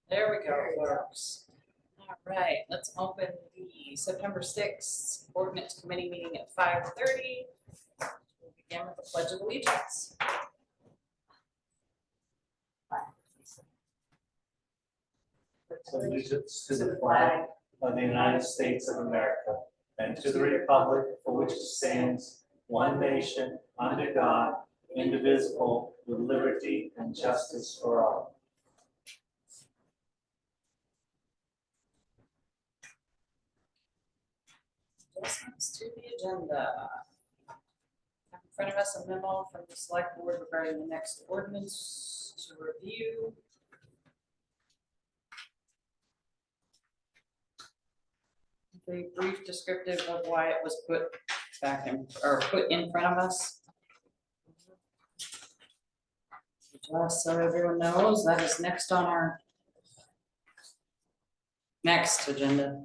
There we go, folks. All right, let's open the September 6th Ordinance Committee meeting at 5:30. We'll begin with the Pledge of Allegiance. Allegiance to the flag of the United States of America and to the republic for which it stands, one nation, under God, indivisible, with liberty and justice for all. Adjustments to the agenda. In front of us, a memo from the select board regarding the next ordinance to review. A brief descriptive of why it was put back in, or put in front of us. Just so everyone knows, that is next on our next agenda.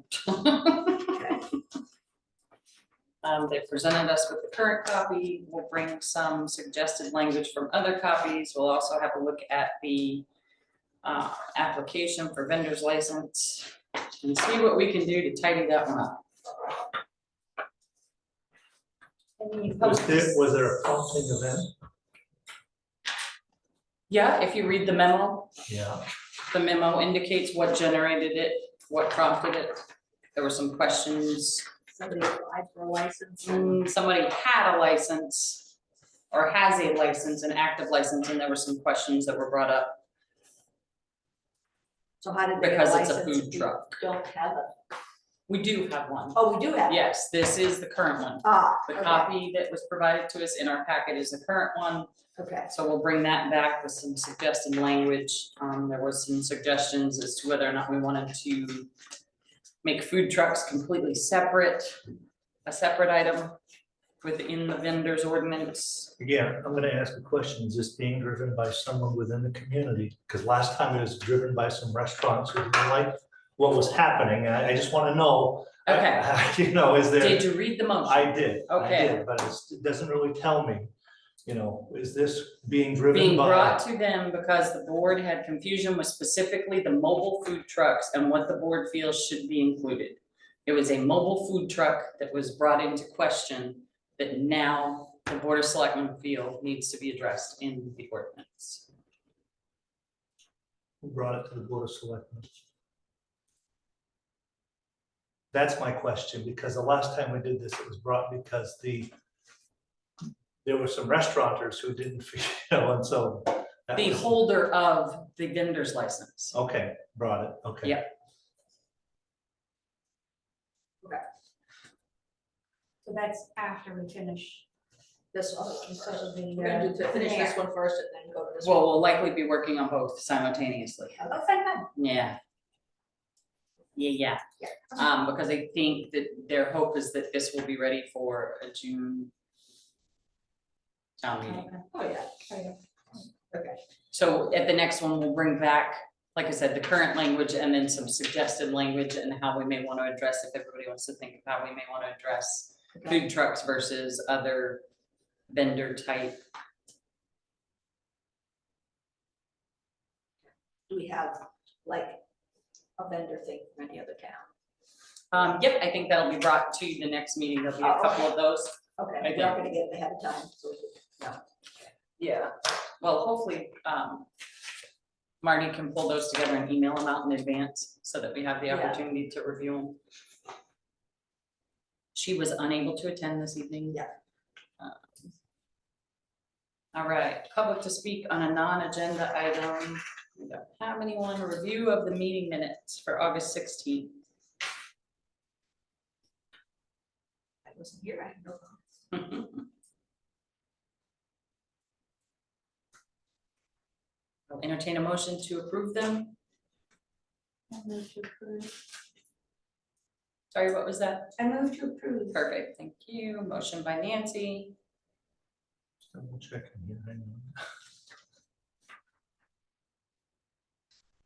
They presented us with the current copy. We'll bring some suggested language from other copies. We'll also have a look at the application for vendor's license and see what we can do to tidy that one up. Was there a prompting event? Yeah, if you read the memo, Yeah. the memo indicates what generated it, what prompted it. There were some questions. Somebody applied for a license. Somebody had a license or has a license, an active license, and there were some questions that were brought up So how did they get a because it's a license food if you truck. don't have it? We do have one. Oh, we do have it? Yes, this is the current one. Ah, The okay, copy that was provided to us in our packet is the current one. okay. So we'll bring that back with some suggested language. There was some suggestions as to whether or not we wanted to make food trucks completely separate, a separate item within the vendor's ordinance. Again, I'm gonna ask a question, is this being driven by someone within the community? Because last time it was driven by some restaurants who didn't like what was happening, and I just wanna know. Okay, You know, is there? did you read the motion? I did. Okay. But it doesn't really tell me, you know, is this being driven Being by? brought to them because the board had confusion with specifically the mobile food trucks and what the board feels should be included. It was a mobile food truck that was brought into question that now the Board of Selectmen feel needs to be addressed in the ordinance. Who brought it to the Board of Selectmen? That's my question, because the last time we did this, it was brought because there were some restaurateurs who didn't, you know, and so. that The was- holder of the vendor's license. Okay, brought it, okay. Yeah. So that's after we finish This one, because of the. we're gonna do to finish this yeah. one first and then go to this Well, one. we'll likely be working on both simultaneously. Oh, fine, fine. Yeah. Yeah. Yeah. Because I think that their hope is that this will be ready for a June town meeting. Oh, yeah, Okay. okay. So at the next one, we'll bring back, like I said, the current language and then some suggested language and how we may want to address, if everybody wants to think of how we may want to address Okay. food trucks versus other vendor type. Do we have like a vendor thing from any other town? Yep, I think that'll be brought to the next meeting. There'll be a Oh, couple of those. Okay, I we're not gonna get it ahead of time, so we can, no. Yeah, well, hopefully, Marty can pull those together and email them out in advance so that we have the Yeah. opportunity to review them. She was unable to attend this evening. Yeah. All right, public to speak on a non-agenda item. We don't have anyone. Review of the meeting minutes for August 16th. I wasn't here, I have no comments. I'll entertain a motion to approve them. I move to approve. Sorry, what was that? I move to approve. Perfect, thank you. Motion by Nancy, Double checking here, hang on.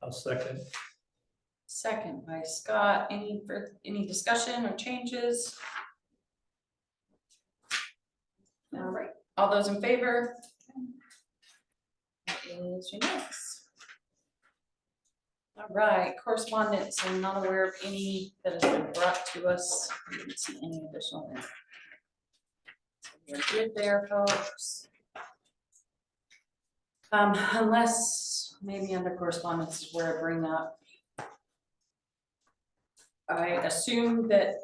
I'll second. second by Scott. Any discussion or changes? All right, all those in favor? That is unanimous. All right, correspondence, I'm not aware of any that has been brought to us. I didn't see any additional. We're good there, folks. Unless maybe under correspondence is where I bring up. I assume that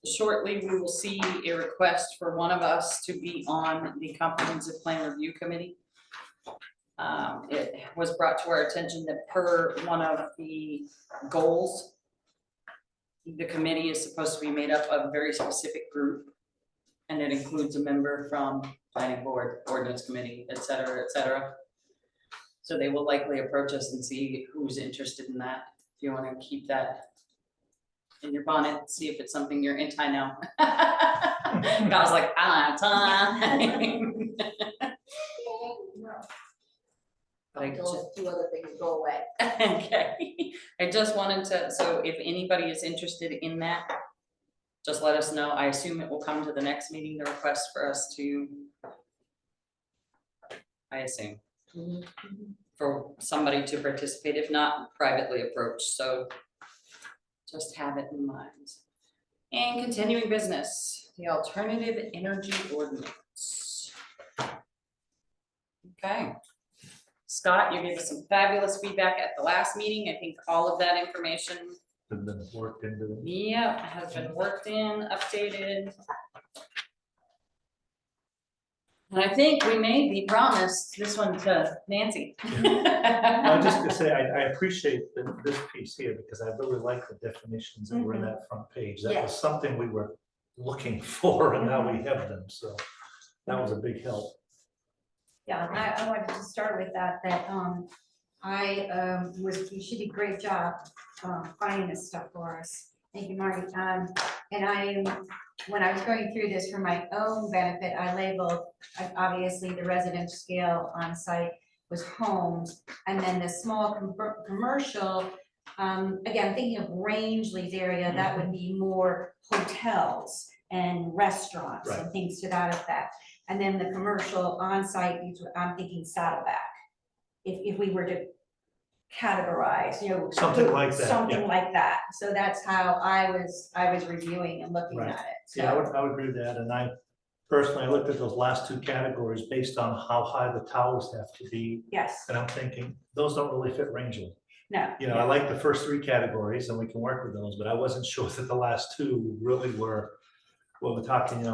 shortly we will see a request for one of us to be on the comprehensive plan review committee. It was brought to our attention that per one of the goals, the committee is supposed to be made up of a very specific group. And it includes a member from planning board, ordinance committee, et cetera, et cetera. So they will likely approach us and see who's interested in that. If you want to keep that in your bonnet, see if it's something you're into. I know. I was like, I don't have time. But I Until just, 2 other things go away. okay, I just wanted to, so if anybody is interested in that, just let us know. I assume it will come to the next meeting, the request for us to, I assume, for somebody to participate, if not privately approach, so just have it in mind. And continuing business, the alternative energy ordinance. Okay. Scott, you gave us some fabulous feedback at the last meeting. I think all of that information, Have been worked into it. yeah, has been worked in, updated. And I think we may be promised this one to Nancy. I was just gonna say, I appreciate this piece here because I really like the definitions that were in that front page. That was Yes. something we were looking for and now we have them, so that was a big help. Yeah, I wanted to start with that she did a great job finding this stuff for us. Thank you, Marty. And when I was going through this for my own benefit, I labeled, obviously, the residential scale on site was homes, and then the small commercial, again, thinking of Rangeley's area, that would be more hotels and restaurants and things to that effect. And then the commercial on-site, I'm thinking Saddleback. If we were to categorize, Something like that, something yeah. like that. So that's how I was reviewing and looking Right. at it. Yeah, I So, would agree with that. And I personally, I looked at those last 2 categories based on how high the towers have to be. yes, And I'm thinking, those don't really fit Rangeley. no. I like the first 3 categories and we can work with those, but I wasn't sure that the last 2 really were, well, we're talking,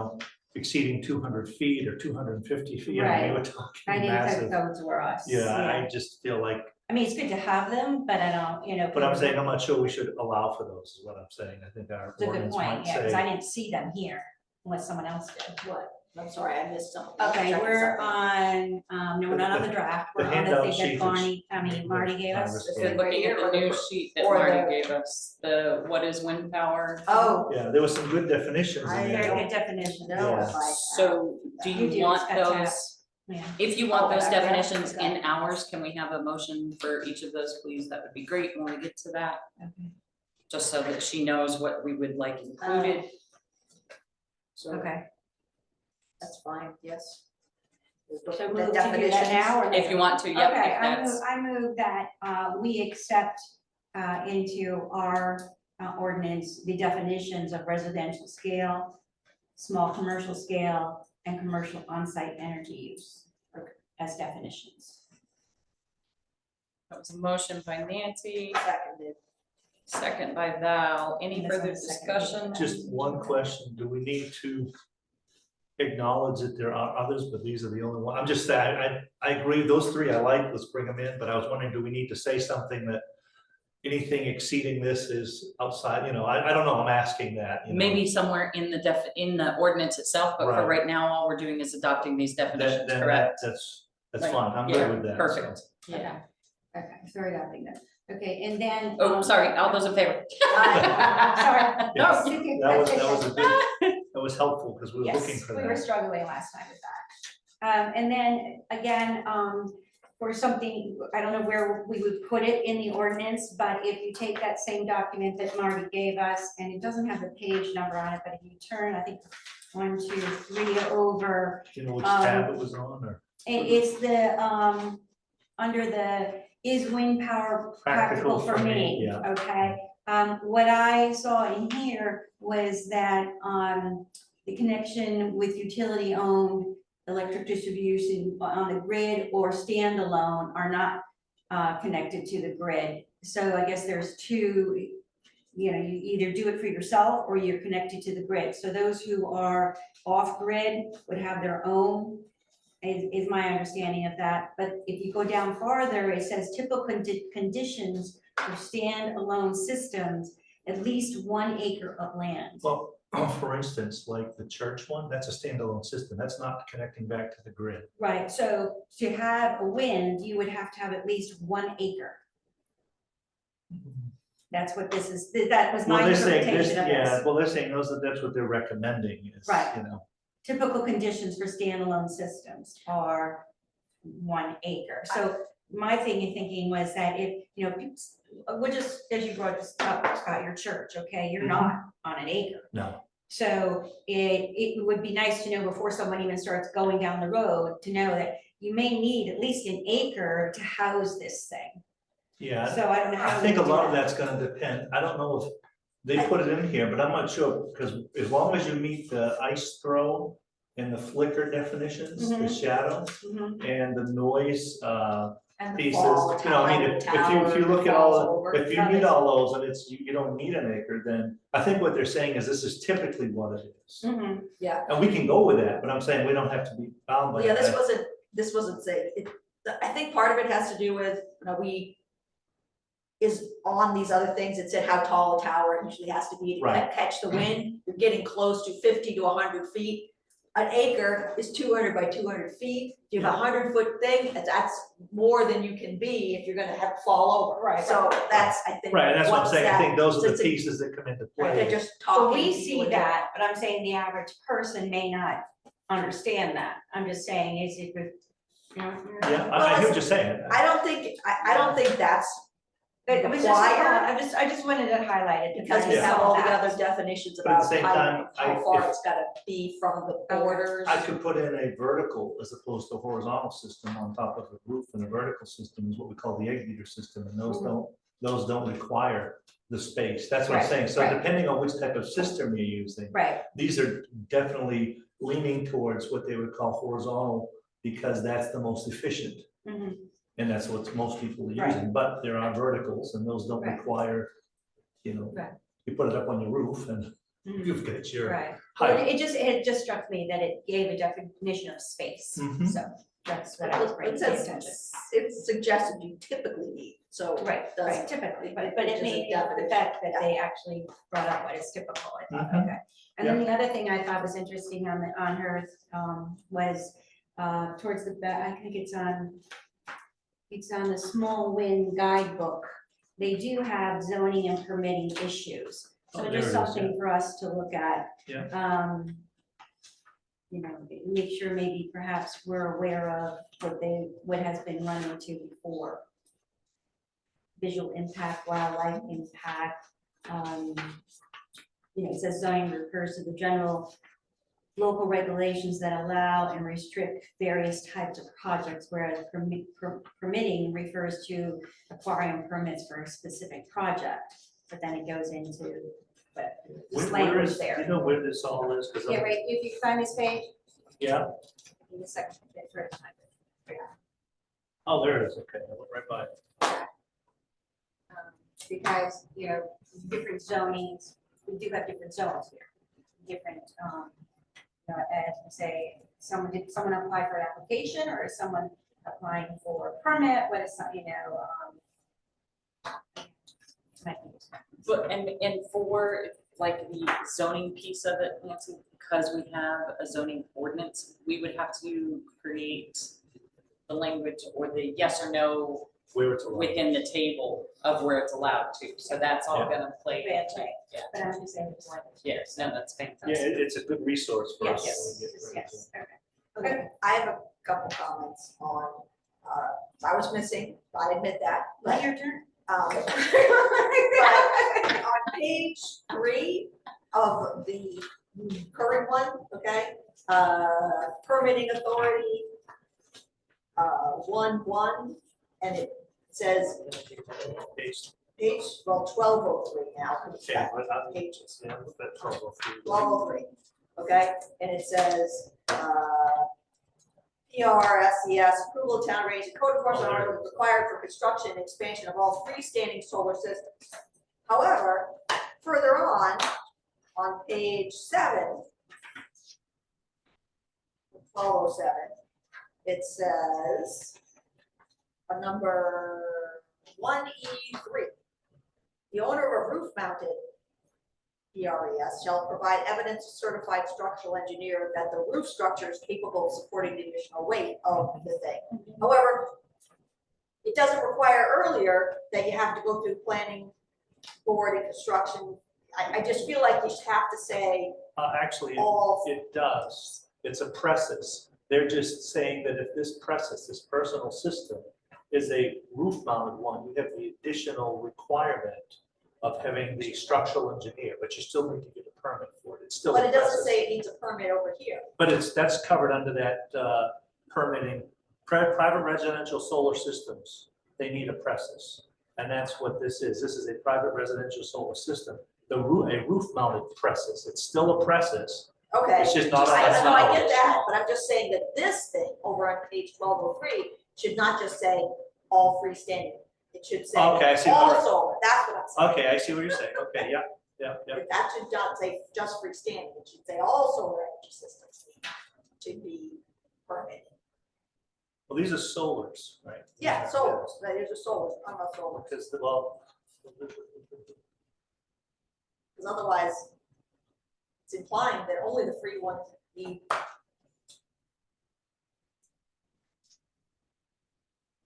exceeding 200 feet or 250 feet. We Right. were talking I didn't think massive. those were us. Yeah, I just feel like, I mean, it's good to have them, but I don't, but I'm saying, I'm not sure we should allow for those, is what I'm saying. I think our It's a good ordinance point, might yeah, because I say. didn't see them here unless someone else did. What? I'm sorry, I missed something. Okay, Checking we're something. on, no, we're not on the draft, The we're on the handout thing sheet that is- Marty gave us. Iris If gave you're looking at the new sheet that Or Marty the- gave us, the what is wind power? Oh, Yeah, there was some good definitions in I there. Very good definition. no, Yeah. if I. So do You you do, want it's got tab. those, Yeah. if you want Oh, those okay, definitions okay. in ours, can we have a motion for each of those, please? That would be great when we get to that, Okay. just so that she knows what we would like included. So Okay, That's fine, yes. so The move to do that definitions. now or? if you want to, yep, Okay, if that's, I move that we accept into our ordinance the definitions of residential scale, small commercial scale, and commercial on-site energy use as definitions. that was a motion by Nancy, Seconded. second by Val. Any That's on further the second discussion? Just one question, do we need to acknowledge that there are others, but these are the only one? I'm just saying, I agree, those 3 I like, let's bring them in, but I was wondering, do we need to say something that anything exceeding this is outside, I don't know, I'm asking that. Maybe somewhere in the ordinance itself, but for Right. right now, all we're doing is adopting these definitions, Then correct? that's Right. fine, I'm Yeah, good with that. perfect. so. Yeah. Okay, sorry that thing then. Okay, and then. Oh, sorry, all those in favor? Sorry. No, That was a good, that was helpful, because we were looking Yes, for we were that. struggling last time with that. And then again, for something, I don't know where we would put it in the ordinance, but if you take that same document that Marty gave us, and it doesn't have the page number on it, but if you turn, I think 1, 2, 3 over, Do you know which tab it was on, or? it's the, under the is wind power Practical practical for for me, me? yeah. Okay, what I saw in here was that, the connection with utility-owned electric distribution on the grid or standalone are not, connected to the grid. So I guess there's two, you know, you either do it for yourself or you're connected to the grid. So those who are off-grid would have their own, is my understanding of that. But if you go down farther, it says typical conditions for standalone systems, at least 1 acre of land. Well, for instance, like the church one, that's a standalone system. That's not connecting back to the grid. Right, so to have a wind, you would have to have at least 1 acre. That's what this is, that was my Well, they're saying this, interpretation of yeah, this. well, they're saying that's what they're recommending is, Right. you know. Typical conditions for standalone systems are 1 acre. So my thing in thinking was that if, you know, we're just, as you brought this up, Scott, your church, okay, you're not on an acre. No. So it would be nice to know before someone even starts going down the road, to know that you may need at least 1 acre to house this thing. Yeah, So I don't know how. I think a we do lot of that. that's gonna depend. I don't know if they put it in here, but I'm not sure, because as long as you meet the ice throw and the flicker definitions, the Mhm. shadow Mhm. and the noise, And the pieces, fall you know, I mean, if you look at all, if you meet all those and it's, you don't need an acre, then I think what they're saying is this is typically what it is. Mhm. Yeah, And we can go with that, but I'm saying we don't have to be bound by yeah, that. this wasn't safe. I think part of it has to do with, you know, is on these other things, it said how tall a tower usually has to be to Right. catch the wind. You're getting close to 50 to 100 feet. An acre is 200 by 200 feet. You have a 100-foot thing, that's more than you can be if you're gonna have to fall over. Right. So that's, I think. Right, and that's what I'm saying. I think those are the so pieces that come into They're play. just Well, talking. we to you see and- that, but I'm saying the average person may not understand that. I'm just saying, is it, you know? Yeah, I hear what you're saying. I don't think that's It was just, required. I just wanted to highlight it Because we Yeah. have all the that. other definitions But at the about same time, how far if- it's gotta be from the borders. I could put in a vertical as opposed to a horizontal system on top of the roof, and a vertical system is what we call the egg beater system, and those don't require the space. That's what I'm Right, saying. So right. depending on which type of system you're using, Right, these are definitely leaning towards what they would call horizontal because that's the most efficient. mhm, And that's what most people are Right. using, but there are verticals and those don't Right. require, you know, Right. you put it up on your roof and mhm, you've got your right. Well, height. it just struck me that it gave a definition of space, Mhm. so that's what I was bringing It to says, attention. it suggested you typically need, so. Right, doesn't- right, typically, but which it is a made the definition. fact that they actually brought up what is typical, I thought, Mhm. okay. And then the other thing I thought was interesting on her, was, towards the back, I think it's on the Small Wind Guidebook. They do have zoning and permitting issues, Oh, so there just it is, something for us to look at. Yeah. You know, make sure maybe perhaps we're aware of what has been run into before. Visual impact, wildlife impact, you know, it says zoning refers to the general local regulations that allow and restrict various types of projects, whereas permitting refers to acquiring permits for a specific project. But then it goes into, but this Where language is, do there. you know where this all is? 'Cause I'm- Yeah, right, if you find this page, Yeah, in the second, bit first time. oh, there it is, okay, I went right by it. Because, you know, different zonings, we do have different zones here, different, you know, as we say, did someone apply for an application, or is someone applying for a permit, what is some, you know, But, and for like the zoning piece of it, Nancy, because we have a zoning ordinance, we would have to create the language or the yes or no Where it's allowed. within the table of where it's allowed to. So that's all Yeah. gonna play Yeah, into, right. yeah, but I'm just saying it's language. yes, no, that's Yeah, fantastic. it's a good resource for us. Yes, when we get ready to- yes, okay. Okay, I have a couple comments on, I was missing, I admit that, Well, but, your turn. but on page 3 of the current one, okay, permitting authority, 1-1, and it says, page, well, 1203 now, 'cause it's Okay, got but I- pages. yeah, look at 1203. 1203, okay, and it says, PRSES, approval of town range, code enforcement order required for construction and expansion of all freestanding solar systems. However, further on page 7, 1207, it says, number 1E3, the owner of a roof mounted PRES shall provide evidence to certified structural engineer that the roof structure is capable of supporting the additional weight of the thing. However, it doesn't require earlier that you have to go through planning board and construction. I just feel like you should have to say Actually, all, it does. It's a presses. They're just saying that if this presses, this personal system, is a roof-mounted one, you have the additional requirement of having the structural engineer, but you still need to get a permit for it. It's still but a it doesn't presses. say it needs a permit over here. But that's covered under that permitting. Private residential solar systems, they need a presses. And that's what this is. This is a private residential solar system. A roof-mounted presses. It's still a presses. Okay. It's just not. I it's know, not- I get that, but I'm just saying that this thing over on page 1203 should not just say all freestanding. It should say Okay, I see. All all right. solar, that's what I'm saying. Okay, I see what you're saying. Okay, yeah. That should not say just freestanding, it should say all solar energy systems to be permitted. Well, these are solars, right? Yeah, solars, there's a solar, I'm a solar, Because, well, because otherwise it's implying that only the free ones need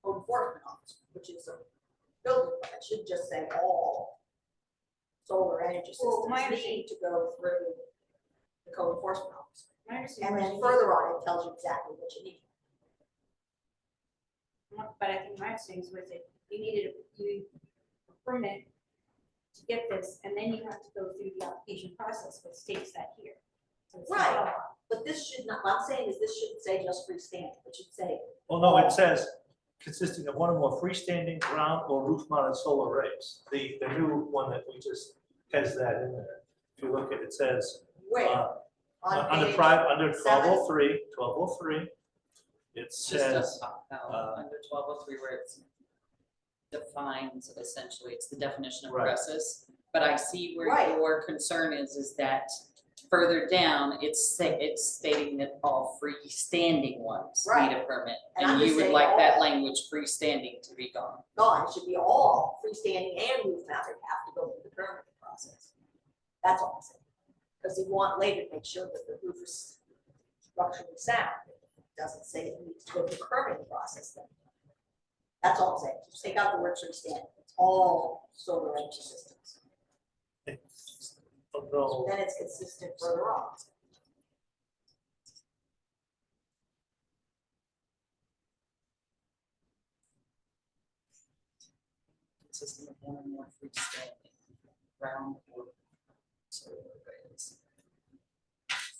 code enforcement officer, which is a building permit, it should just say all solar energy Well, my systems need to go through the code enforcement officer. My understanding And was then you further on, it tells you exactly what you need. need- But I think my understanding was that you needed a permit to get this, and then you have to go through the application process, which states that here. So it's not Right. all- But this should not, what I'm saying is this shouldn't say just freestanding, it should say, well, no, it says consisting of one or more freestanding ground or roof-mounted solar arrays. The new one that we just has that in there. If you look at it, it says where, on under page, private, under 7? 1203, it It's just a says, pop out under 1203 where it's defines, essentially, it's the definition of Right. presses. But I see where Right. your concern is that further down, it's stating that all freestanding ones Right. need a permit. And I'm And you just would saying like that all. language freestanding to be gone. gone, it should be all freestanding and roof mounted have to go through the permitting process. That's all I'm saying. Because you want later to make sure that the roof is structurally sound. It doesn't say it needs to go through the permitting process then. That's all I'm saying. Just take out the word freestanding. It's all solar energy systems. although, Then it's consistent further on. Consisting of one or more freestanding ground or solar arrays.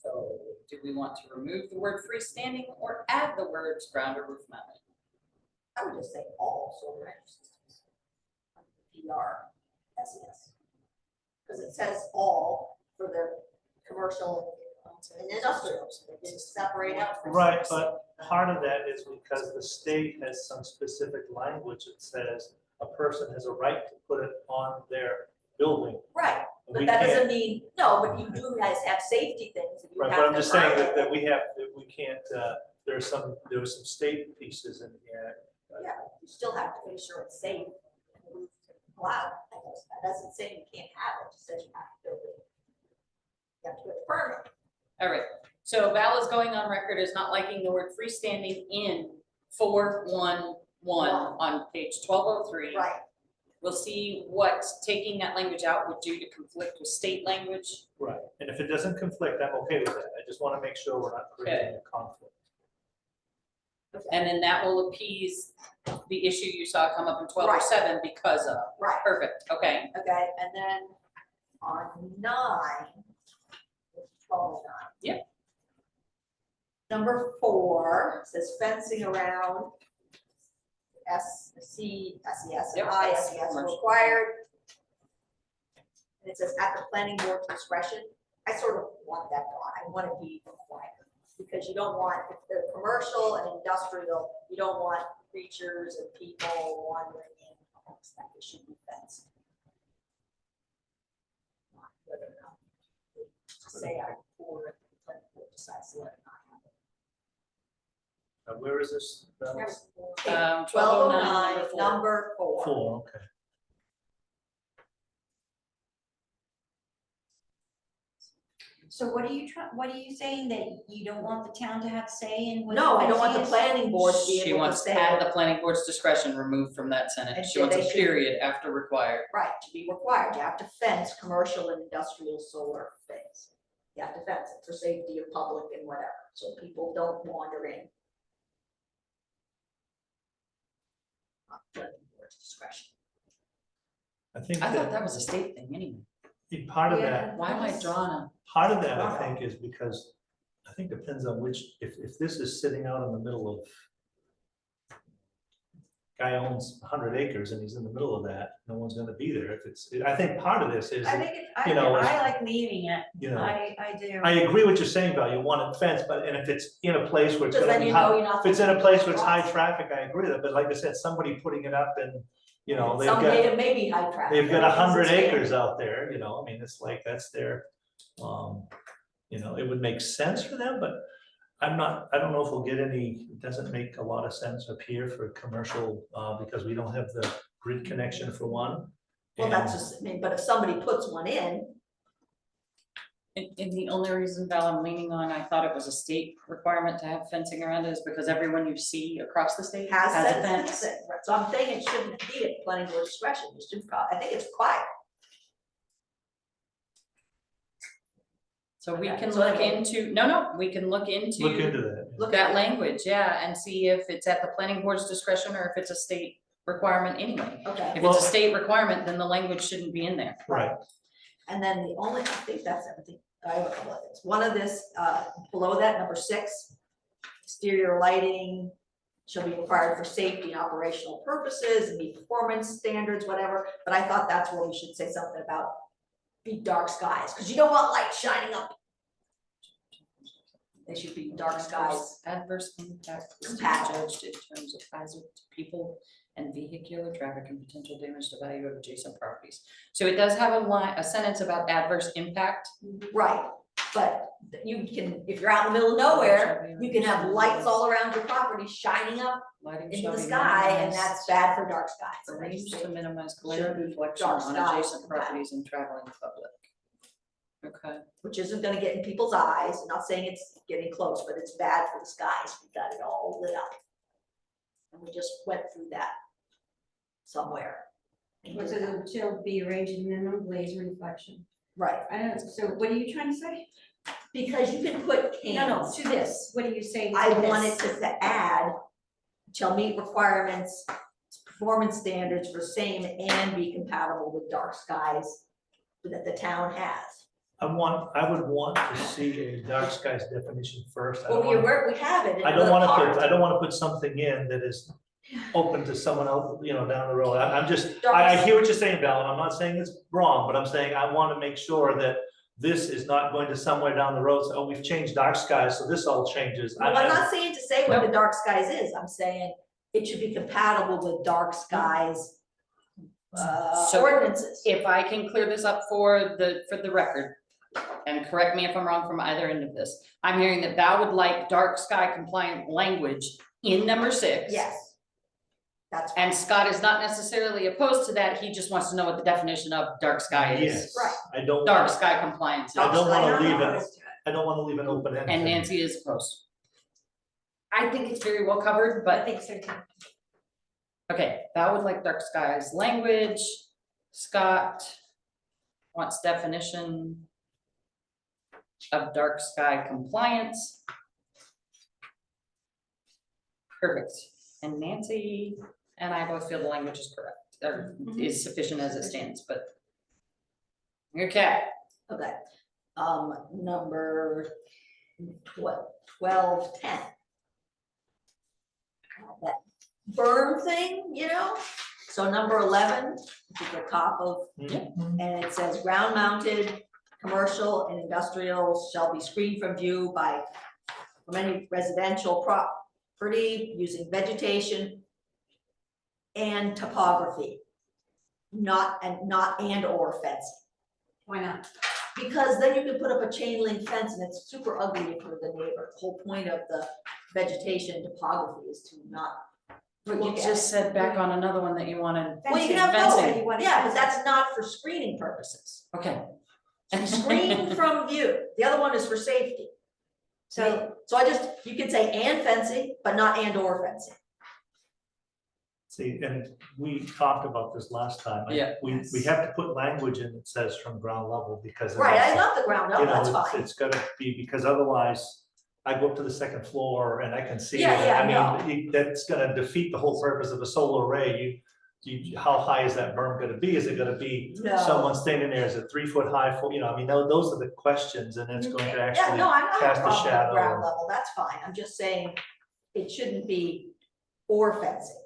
So do we want to remove the word freestanding or add the words ground or roof mounted? I would just say all solar energy systems. PRSES. Because it says all for the commercial and industrial, so they didn't separate out. right, but part of that is because the state has some specific language that says a person has a right to put it on their building. Right, We but that can't- doesn't mean, no, but you do guys have safety things that you Right, have but to. I'm just saying permit. that we can't, there are some state pieces in here. Yeah, you still have to make sure it's safe. Wow, that doesn't say you can't have it, it just says you have to build it. You have to get a permit. All right, so Val is going on record as not liking the word freestanding in 411 on page 1203. Right, We'll see what taking that language out would do to conflict with state language. Right, and if it doesn't conflict, I'm okay with that. I just want to make sure we're not creating a conflict. And then that will appease the issue you saw come up in 1207 because of. right, Perfect, okay. okay, and then on 1209. Yep. Number 4 says fencing around SC, SES, Yep, and that's ISES commercial. required. And it says at the planning board's discretion. I sort of want that gone. I want to be required. Because you don't want, if they're commercial and industrial, you don't want creatures and people wandering in. That it should be fenced. Whether or not they say I for it, the planning board decides to let it not happen. Where is this? 1209, number 4. 4, okay. So what are you saying, that you don't want the town to have say in what? No, I don't want the fencing is? planning board to be She able to wants say, at the planning board's discretion removed from that sentence. And She yeah, wants a they should- period after required. right, to be required, you have to fence commercial and industrial solar things. You have to fence it for safety of public and whatever, so people don't wander in. Planning board's discretion. I think I thought that that was a state thing anyway. part of Yeah. that, Why am I drawing a? part of that, I think, is because I think depends on which, if this is sitting out in the middle of, guy owns 100 acres and he's in the middle of that, no one's gonna be there. If it's, I think part of this is, I think you know, I like leaving it, you know, I do. I agree what you're saying, Val, you want it fenced, but, and if it's in a place where it's Because gonna then be you high, know you're not. if it's in a place where it's high traffic, I agree with it, but like I said, somebody putting it up and, you know, they've Someday got, it may be high traffic. they've got Everything's 100 expanding. acres out there, you know, I mean, it's like, that's their, you know, it would make sense for them, but I don't know if we'll get any, it doesn't make a lot of sense up here for commercial, because we don't have the grid connection for one. Well, that's And- just, I mean, but if somebody puts one in, And the only reason, Val, I'm leaning on, I thought it was a state requirement to have fencing around it is because everyone you see across the state has has a said fence. it's fenced, so I'm saying it shouldn't be at planning board discretion, it should, I think it's required. So we Okay, can so look anyway. into, no, we can look Look into into that. Look that at language, yeah, and see if it's at the planning board's discretion or if it's a state requirement anyway. Okay, If Well- it's a state requirement, then the language shouldn't be in there. Right, and then the only, I think that's everything, I have a couple of things, one of this, below that, number 6. Exterior lighting shall be required for safety and operational purposes and meet performance standards, whatever, but I thought that's where we should say something about be dark skies, because you don't want light shining up. They should be dark skies. Adverse impact is to be Compatible. judged in terms of hazard to people and vehicular traffic and potential damage to value of adjacent properties. So it does have a sentence about adverse impact. Right, but you can, if you're out in the middle of nowhere, you can have lights all around your property shining up Lighting into shall the be sky, and minimized. that's bad for dark skies. So they Arranged say- to minimize glare should be reflection dark on skies adjacent compatible. properties and traveling public. Okay, Which isn't gonna get in people's eyes, I'm not saying it's getting close, but it's bad for the skies, we got it all lit up. And we just went through that somewhere. What's it, shall be arranged in minimum blaze reflection. Right, I don't, so what are you trying to say? because you can put cans. To this, what are you saying? I to this? wanted to add, shall meet requirements, performance standards for same and be compatible with dark skies that the town has. I would want to see a dark skies definition first. I Well, don't wanna- we have it in I don't the wanna part. put, I don't wanna put something in that is open to someone else, you know, down the road. I'm just, Dark I hear what you're saying, Val, and I'm not saying it's wrong, but I'm saying I wanna make sure that this is not going to somewhere down the road, so, oh, we've changed dark skies, so this all changes. Well, I'm not saying to say what the dark skies is, I'm saying it should be compatible with dark skies So- ordinances. if I can clear this up for the record, and correct me if I'm wrong from either end of this, I'm hearing that Val would like dark sky compliant language in number 6. Yes. That's And Scott is not necessarily opposed to that, he just wants to know what the definition of dark sky is. Yes, Right. I don't. Dark sky compliance, I don't wanna Dark sky, leave no, it, I don't wanna leave an open end. and Nancy is opposed. I think it's very well covered, I but, think so too. okay, Val would like dark skies language, Scott wants definition of dark sky compliance. Perfect, and Nancy and I both feel the language is correct, or is sufficient as it stands, but. Okay, Okay, number 12, 10. berm thing, you know? So number 11, which is the top of, Mhm. and it says ground mounted, commercial and industrial shall be screened from view from any residential property using vegetation and topography, not and or fencing. Why not? Because then you can put up a chain link fence and it's super ugly for the neighbor. The whole point of the vegetation and topography is to not. But you look at just it. said back on another one that you wanted, Well, you can Fencing. have Fencing. both, yeah, but that's not for screening purposes. okay. Screen from view, the other one is for safety. So, You could say and fencing, but not and or fencing. See, and we talked about this last time. Yeah. We have to put language in that says from ground level because. Right, I love the ground You up, know, that's it's- fine. It's gotta be, because otherwise I go up to the second floor and I can see it. Yeah, and yeah, I mean, that's gonna defeat the whole purpose of a solar array. How high is that berm gonna be? Is it gonna be No. someone standing there? Is it 3 foot high? You know, I mean, those are the questions and it's going to Yeah, actually no, I'm not cast a a problem with shadow. ground level, that's fine, I'm just saying it shouldn't be or fencing.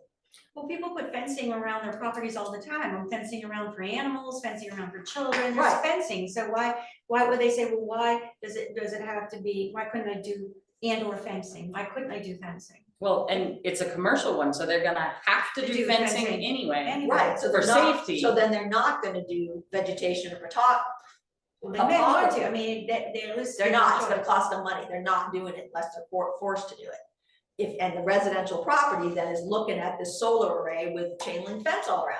well, people put fencing around their properties all the time. I'm fencing around for animals, fencing around for children, there's Right. fencing. So why would they say, well, why does it have to be, why couldn't I do and or fencing? Why couldn't I do fencing? Well, and it's a commercial one, so they're gonna have to To do do fencing fencing. anyway. Anyway. Right, so For they're not, safety. so then they're not gonna do vegetation or They may want topography. to, I mean, they're listed. They're not, it's gonna cost them money, they're not doing it unless they're forced to do it. And the residential property then is looking at this solar array with chain link fence all around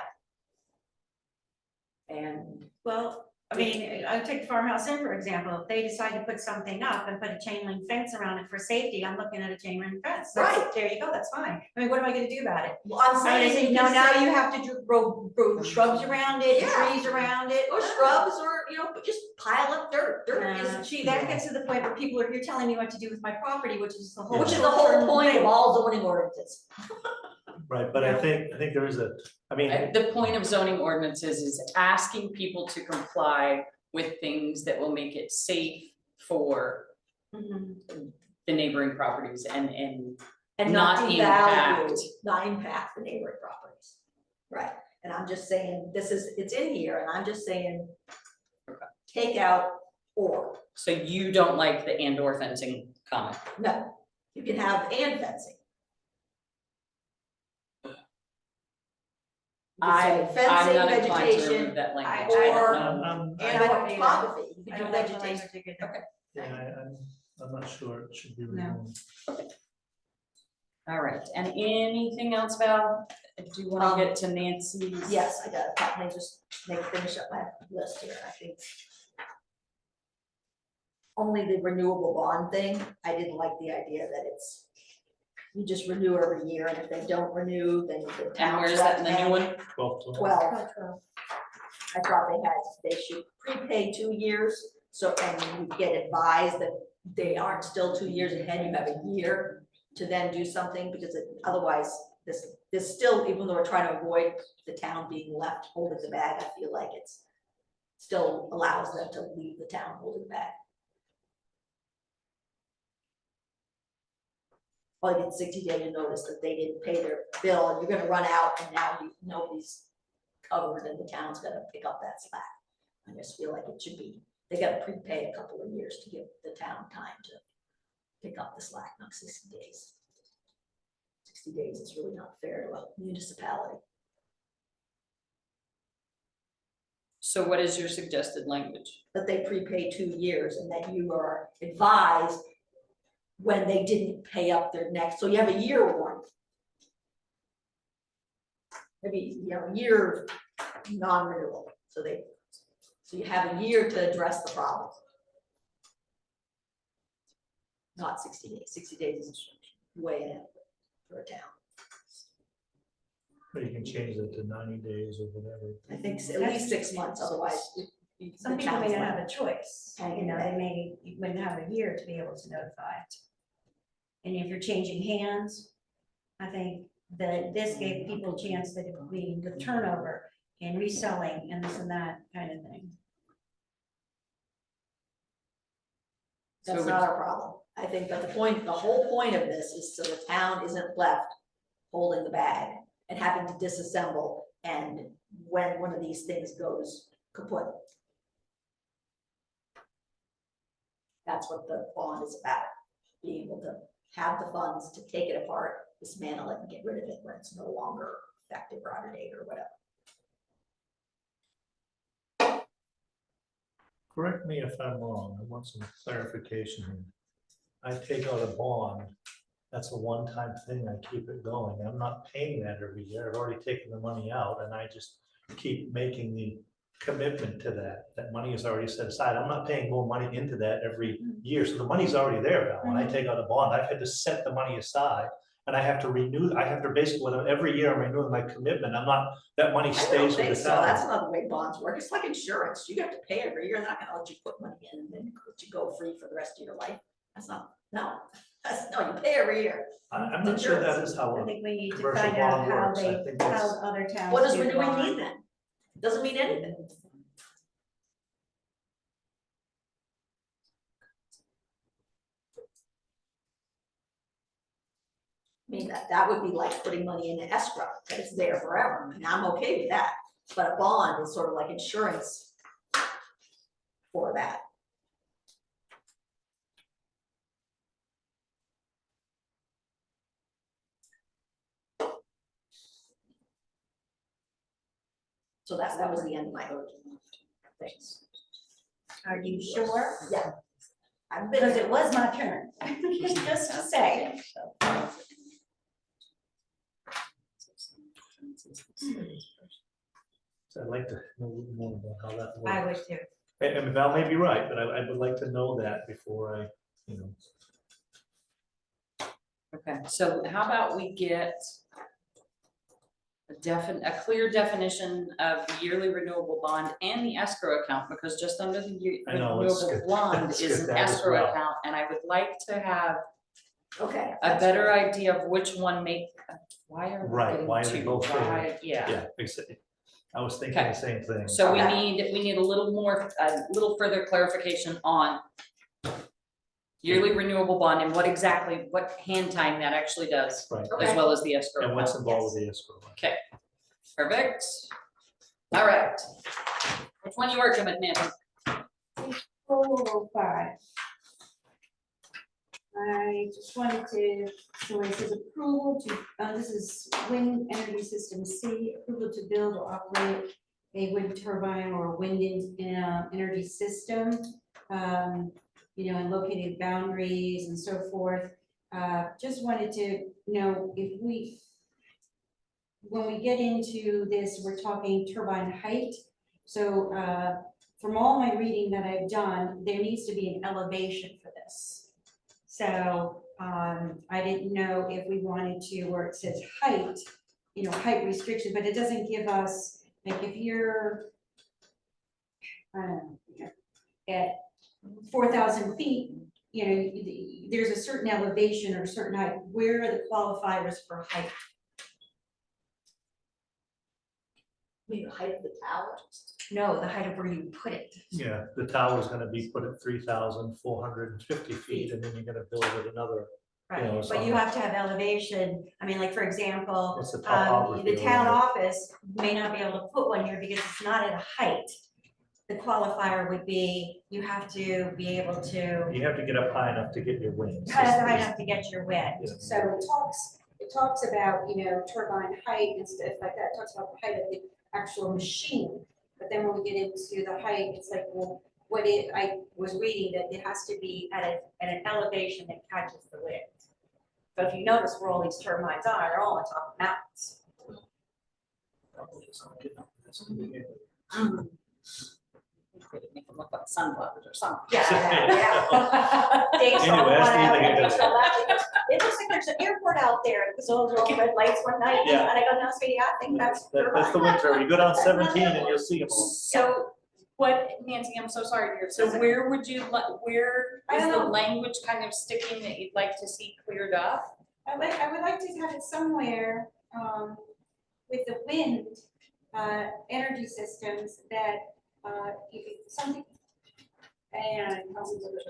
it. And, Well, I mean, I take the farmhouse inn, for example, if they decide to put something up and put a chain link fence around it for safety, I'm looking at a chain link fence. Right. There you go, that's fine. I mean, what am I gonna do about it? well, I'm I mean, saying, now you have to grow shrubs around it, Yeah. trees around it. or shrubs, or, you know, just pile up dirt, See, that gets to the point where people are, you're telling me what to do with my property, which is the whole. which is the whole point of all zoning ordinances. Right, but I think there is I mean, The point of zoning ordinances is asking people to comply with things that will make it safe for Mhm. the neighboring properties and And Not not impact. devalue, not impact the neighboring properties. Right, and I'm just saying, it's in here, and I'm just saying, take out or, so you don't like the and or fencing comment. no, you can have and fencing. You can say I'm fencing, not inclined to vegetation, remove that language. or- I'm- and or topography, you I can do don't like the vegetation. language you get. Okay. yeah, I'm not sure it should be No. removed. All right, and anything else, Val? Do you wanna get to Nancy's? Yes, I got it, let me just finish up my list here, I think. Only the renewable bond thing, I didn't like the idea that you just renew every year, and if they don't renew, then the And town's where's that in the new left one? 12. 12. I thought they should prepay 2 years, so, and you get advised that they aren't still 2 years ahead, you have a year to then do something, because otherwise, this still, even though we're trying to avoid the town being left holding the bag, I feel like it's still allows them to leave the town holding the bag. Or you get 60-day notice that they didn't pay their bill, and you're gonna run out, and now nobody's covered, and the town's gonna pick up that slack. I just feel like it should be, they gotta prepay a couple of years to give the town time to pick up the slack, not 60 days. 60 days is really not fair to a municipality. So what is your suggested language? That they prepay 2 years, and that you are advised when they didn't pay up their next, so you have a year warning. Maybe you have a year non-renewal, so you have a year to address the problem. Not 60 days, 60 days is way in for a town. But you can change that to 90 days or whatever. I think at least 6 months, otherwise. Some the people may town's not like- have a choice, you know, you wouldn't have a year to be able to notify it. And if you're changing hands, I think that this gave people a chance that it would be with turnover and reselling and this and that kind of thing. That's So not our problem. I think that the whole point of this is so the town isn't left holding the bag and having to disassemble, and when one of these things goes kaput. That's what the bond is about, being able to have the funds to take it apart, dismantle it, and get rid of it when it's no longer effective or out of date or whatever. Correct me if I'm wrong, I want some clarification here. I take out a bond, that's a one-time thing, I keep it going, I'm not paying that every year, I've already taken the money out, and I just keep making the commitment to that, that money is already set aside, I'm not paying more money into that every year, so the money's already there now. When I take out a bond, I've had to set the money aside, and I have to renew, I have to basically, every year I'm renewing my commitment, I'm not, that money I don't stays think with the so, town. that's not the way bonds work, it's like insurance, you have to pay every year, they're not gonna let you put money in and then let you go free for the rest of your life. That's not, no, you pay every year. I'm not sure that is how I a think we need to commercial find out bond how works. I they, think that's- how other towns. What does do the renewing bond. mean then? Doesn't mean anything. I mean, that would be like putting money in an escrow, that it's there forever, and I'm okay with that, but a bond is sort of like insurance for that. So that was the end of my things. Are you sure? Yeah. I've been Because there. it was my turn, just to say. So I'd like to know a little more about how that I works. would too. And Val may be right, but I would like to know that before I, you know. Okay, so how about we get a clear definition of the yearly renewable bond and the escrow account, because just under the I know, it's renewable good. bond It's is good an that as escrow well. account, and I would like to have Okay. a that's better great. idea of which one why are we Right, getting why are they two? both Why- yeah. Yeah, exactly. I was thinking Okay. the same thing. So we Okay. need a little more, a little further clarification on yearly renewable bond and what hand tying that actually does, Right, as Okay. well as the escrow and what's account. involved with the escrow? Okay, perfect. All right. Which one you working with, Nancy? 405. I just wanted to, so it says approval to, this is wind energy system C, approval to build or operate a wind turbine or wind energy system. You know, and located boundaries and so forth. Just wanted to know if when we get into this, we're talking turbine height. So from all my reading that I've done, there needs to be an elevation for this. So I didn't know if we wanted to, where it says height, you know, height restriction, but it doesn't give us, like if you're, I don't know, at 4,000 feet, you know, there's a certain elevation or a certain height. Where are the qualifiers for height? You mean the height of the tower? No, the height of where you put it. Yeah, the tower's gonna be put at 3,450 feet, and then you're gonna build it another, you know, Right, but you have to have elevation. I mean, like, for example, what's the topography? the town around it? office may not be able to put one here because it's not at a height. The qualifier would be, you have to be able to You have to get up high enough to get your wings. high enough to get your wind. Yeah. So it talks about, you know, turbine height and stuff like that. It talks about the height of the actual machine. But then when we get into the height, it's like, well, I was reading that it has to be at an elevation that catches the wind. So if you notice where all these turbines are, they're all on top of mountains. Make them look like sunflowers or something. Yeah. Dave's all Anyway, that's one neither out, here and nor Dave's all laughing. It looks like there's an airport out there, because those are all red lights one night, and Yeah. I go, no, sweetie, I think that's. That's the winter, you go down 17 and you'll see them all. So what, Nancy, I'm so sorry to hear, so where would you, where I is don't the know. language kind of sticking that you'd like to see cleared up? I would like to have it somewhere, with the wind, energy systems that, something, and.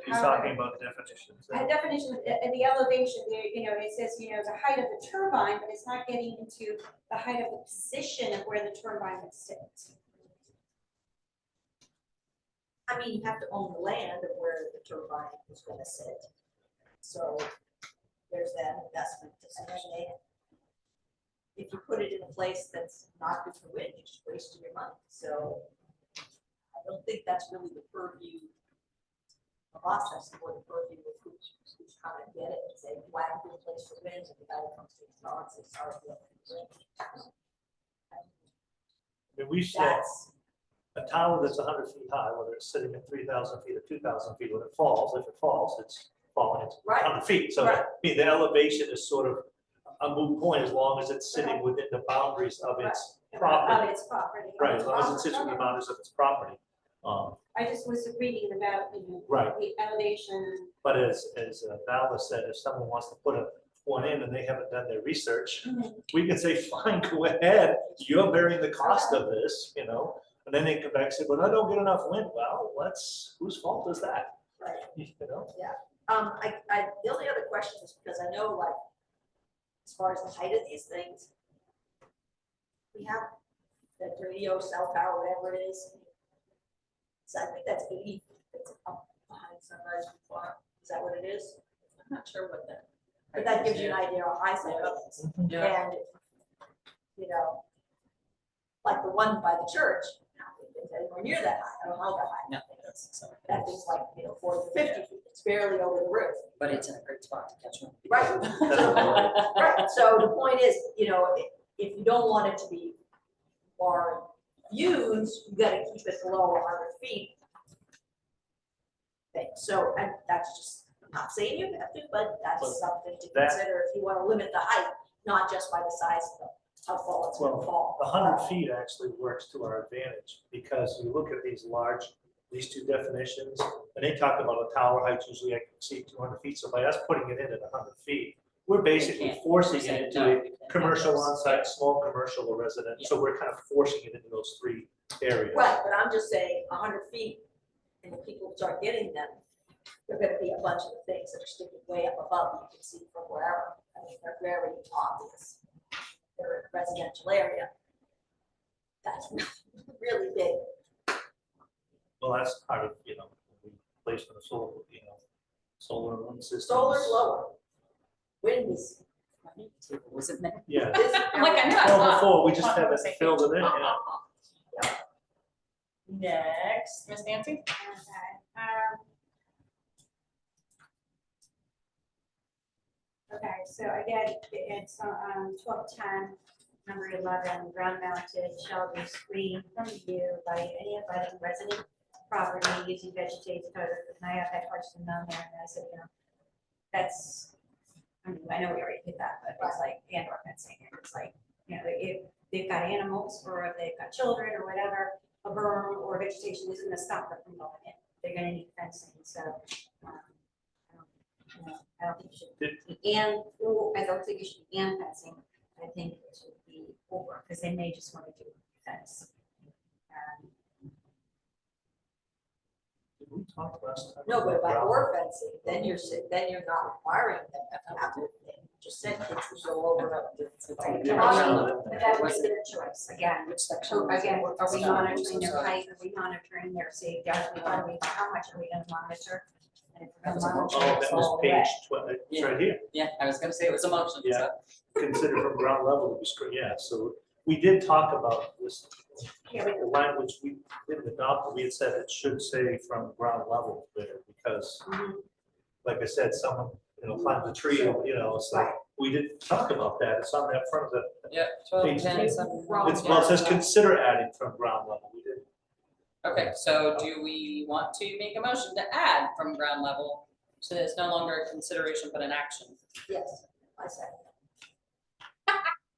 He's talking about definitions. A definition, and the elevation there, it says, the height of the turbine, but it's not getting into the height of the position of where the turbine would sit. I mean, you have to own the land of where the turbine is gonna sit. So there's that investment decision. If you put it in a place that's not good for wind, you're just wasting your money. So I don't think that's really the purview of us, that's more the purview of who's kind of get it and say, why don't we place for wind? And the guy that comes to the and says, sorry. We said That's, a tower that's 100 feet high, whether it's sitting at 3,000 feet or 2,000 feet, when it falls, if it falls, it's falling into Right. 100 feet. So Right. I mean, the elevation is sort of a moot point as long as it's sitting within the boundaries of its property. Of its property. Right, as long as it sits within the boundaries of its property. I just was reading about, Right. the elevation. But as Vala said, if someone wants to put one in and they haven't done their research, we can say, fine, go ahead, you're bearing the cost of this, and then they come back and say, but I don't get enough wind. Well, whose fault is that? right. You know? The only other question is because I know, like, as far as the height of these things, we have that radio cell tower, whatever it is. So I think that's 80, it's up behind Sunrise Farm. Is that what it is? I'm not sure what that. But that gives you an idea how high some of it is. Yeah, And, like the one by the church, I don't think it's anywhere near that high. I don't know how high. no, that's, so- That thing's like, 40 to 50 feet. It's barely over the roof. but it's in a great spot to catch one. Right. Right, so the point is, if you don't want it to be far used, you gotta keep it below 100 feet. Okay, so that's just, I'm not saying you have to, but But that's something to that- consider if you wanna limit the height, not just by the size of how far it's gonna Well, fall. 100 feet actually works to our advantage because you look at these two definitions, and they talk about a tower height usually exceed 200 feet. So by us putting it in at 100 feet, we're basically can't forcing say it into no, a we can't have commercial those. on-site, small commercial or resident. So we're kind of forcing it into those three areas. Right, but I'm just saying 100 feet, and if people start getting them, there are gonna be a bunch of things that are sticking way up above, you can see from wherever. I mean, they're very obvious. They're in a residential area. That's really big. Well, that's part of, placement of solar and wind systems. Solar's lower. Wind is. Was it there? Yeah. I'm like, I knew I Well, saw it. before, we just On the haven't same filled it in, page. yeah. Next, Miss Nancy? Okay, so again, it's 1210, number 11, ground mounted shall be screened from view by any abutting resident property using vegetative cover. And I have that question on there, and I said, that's, I know we already did that, but it's like, and/or fencing, and it's like, if they've got animals, or if they've got children, or whatever, a berm or vegetation isn't gonna stop them from going in. They're gonna need fencing, so, I don't think it should be I don't think it should be and fencing. I think it should be over, because they may just want to do fence. Did we talk last time? No, but by ground- door fencing, then you're not requiring them to have it. You just said kids can go over. Right, Yeah. but that was their choice, again. Which section? So was it? again, are we Sorry, I'm monitoring so their sorry. height, are we monitoring their safety, how much are we gonna monitor? And if we're That was a gonna motion. Oh, monitor, that it's was all page red. 12, it's Yeah. right here. Yeah, I was gonna say it was a motion, so. Yeah. Consider from ground level to be screened, yeah, so we did talk about this, Yeah, we- the language we didn't adopt, but we had said it should say from ground level there, because, Mhm. like I said, someone, climbs a tree, so Right. we did talk about that, it's on that front of the, Yeah, 12, Page 10, two. 7. Wrong. it says consider adding from ground level, we did. Okay, so do we want to make a motion to add from ground level? So it's no longer a consideration, but an action? Yes, I said.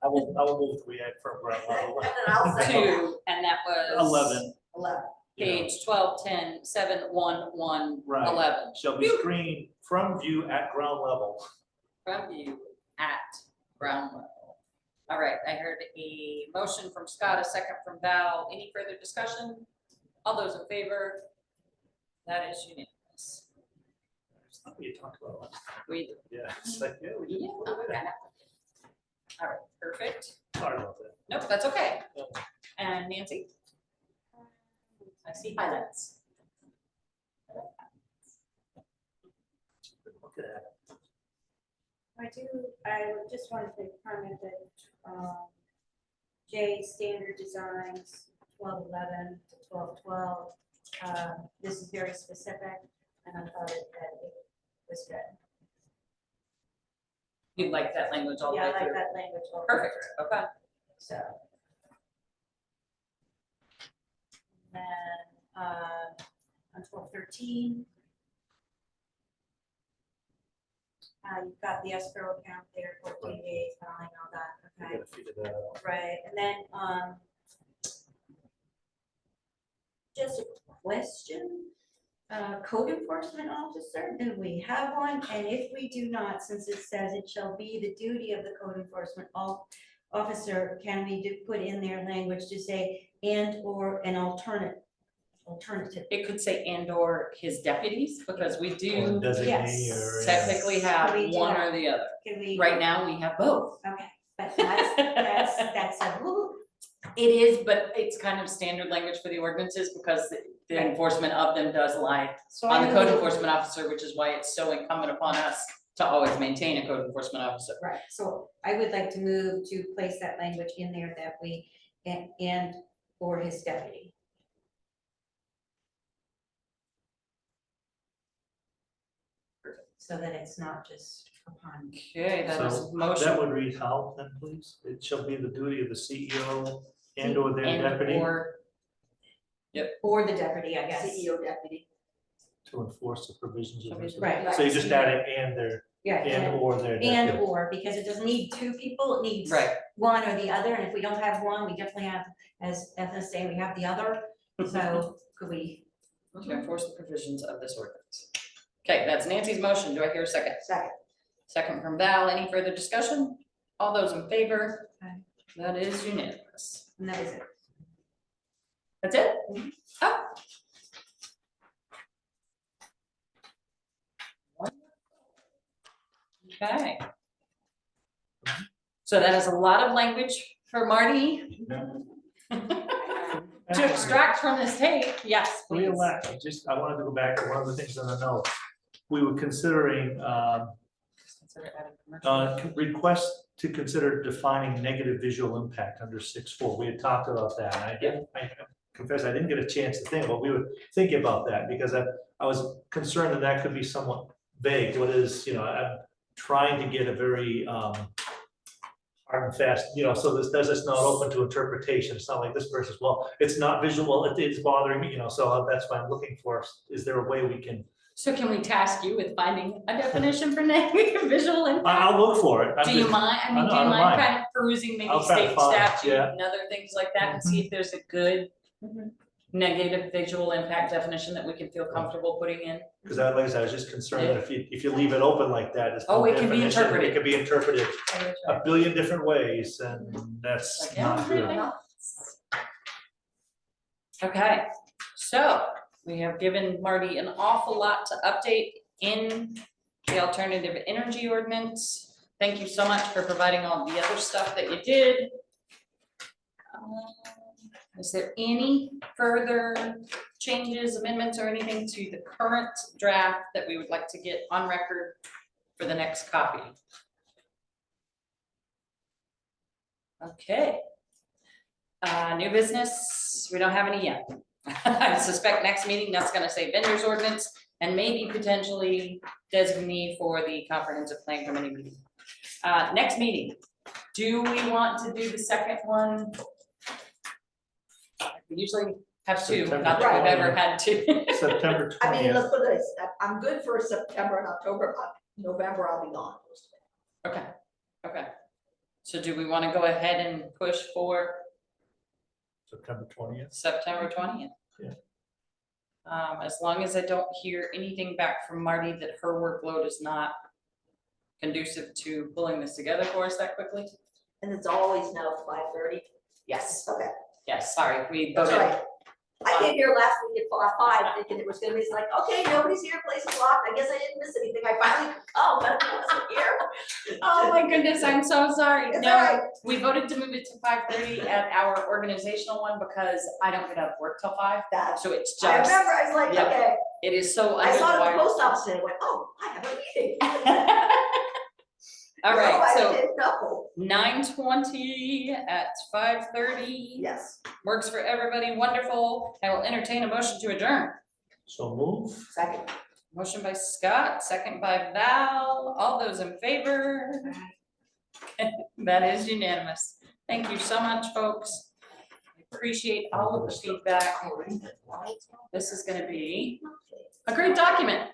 I will move that we add from ground level. And then I'll say Two, and that was. 11. 11. Page 12, 10, 7, 1, 1, Right. 11. Shall be screened from view at ground level. From you at ground level. All right, I heard a motion from Scott, a second from Val. Any further discussion? All those in favor? That is unanimous. Something you talked about last time. We, Yeah, it's like, yeah, we did. yeah, okay. All right, perfect. Sorry about that. Nope, that's okay. No. And Nancy? I see highlights. Look at that. I just wanted to comment that, J standard designs, 1211 to 1212. This is very specific, and I thought that it was good. You like that language all the Yeah, way I like through? that language. all the way Perfect, through. okay. So. Then, on 1213. You've got the escrow account there, 14 days, filing, all that, We okay? gotta figure that out. Right, and then, just a question, code enforcement officer, do we have one? And if we do not, since it says it shall be the duty of the code enforcement officer, can we put in their language to say and or an alternative? It could say and or his deputies, because we Or do designee yes. or. technically have We do one that. or the other. Can we? Right now, we have both. Okay, but that's a, ooh, It is, but it's kind of standard language for the ordinances because the Right. enforcement of them does lie so on I the code would- enforcement officer, which is why it's so incumbent upon us to always maintain a code enforcement officer. Right, so I would like to move to place that language in there that we, and or his deputy. So that it's not just upon, Okay, that is So motion. that would read how then, please? It shall be the duty of the CEO and or their And deputy or, or the deputy, I guess. CEO deputy. to enforce the provisions of this. Right. So you just added and their, Yeah, and or their and deputy. or, because it doesn't need two people, it needs right, one or the other, and if we don't have one, we definitely have, as FSA, we have the other. So could we, to enforce the provisions of this ordinance. Okay, that's Nancy's motion. Do I hear a second? Second. Second from Val. Any further discussion? All those in favor? Aye. That is unanimous. and that is it. That's it? Oh. Okay. So that is a lot of language for Marty to extract from this tape. Yes, We please. elect, I wanted to go back to one of the things in the note. We were considering, Consider adding commercial. request to consider defining negative visual impact under 6.4. We had talked about that. And I confess, I didn't get a chance to think, but we were thinking about that because I was concerned that that could be somewhat vague. What is, I'm trying to get a very hard and fast, so this is not open to interpretation. It's not like this versus, well, it's not visual, it's bothering me, so that's why I'm looking for, is there a way we can, So can we task you with finding a definition for negative visual impact? I'll look for it. I'm Do you just- mind, I mean, do I you don't mind mind. kind of perusing maybe I'll try to state find, statute yeah. and other things like that and see if there's a good negative visual impact definition that we can feel comfortable putting in? Because like I said, I was just concerned that if you leave it open like that, it's no Oh, it can be definition. interpreted. It could be interpreted a billion different ways, and that's Like, yeah, not good. really? Okay, so we have given Marty an awful lot to update in the alternative energy ordinance. Thank you so much for providing all the other stuff that you did. Is there any further changes, amendments, or anything to the current draft that we would like to get on record for the next copy? Okay. New business, we don't have any yet. I suspect next meeting, that's gonna say vendors ordinance and maybe potentially designee for the comprehensive plan committee meeting. Next meeting, do we want to do the second one? We usually have two, not that we've ever had two. September I mean, 20th. let's put this, I'm good for September and October, November I'll be gone. Okay, okay. So do we want to go ahead and push for September 20th. September 20th? Yeah. As long as I don't hear anything back from Marty that her workload is not conducive to pulling this together for us that quickly? And it's always now 5:30. Yes, Okay, yes, sorry, we that's voted right. I came here last week at 5, thinking it was gonna be like, okay, nobody's here, place is locked, I guess I didn't miss anything, I finally could come, but I wasn't here. Oh my goodness, I'm so sorry. It's No, all right. we voted to move it to 5:30 at our organizational one because I don't get out of work till 5, That, so it's I just, remember, I was like, Yep. okay, it is so I saw it at the underwired. post office and I went, oh, I have a meeting. All right, Otherwise, I so didn't know. 9:20 at 5:30 Yes, works for everybody, wonderful. I will entertain a motion to adjourn. So move. second. Motion by Scott, second by Val, all those in favor? That is unanimous. Thank you so much, folks. I appreciate all of the feedback. This is gonna be a great document.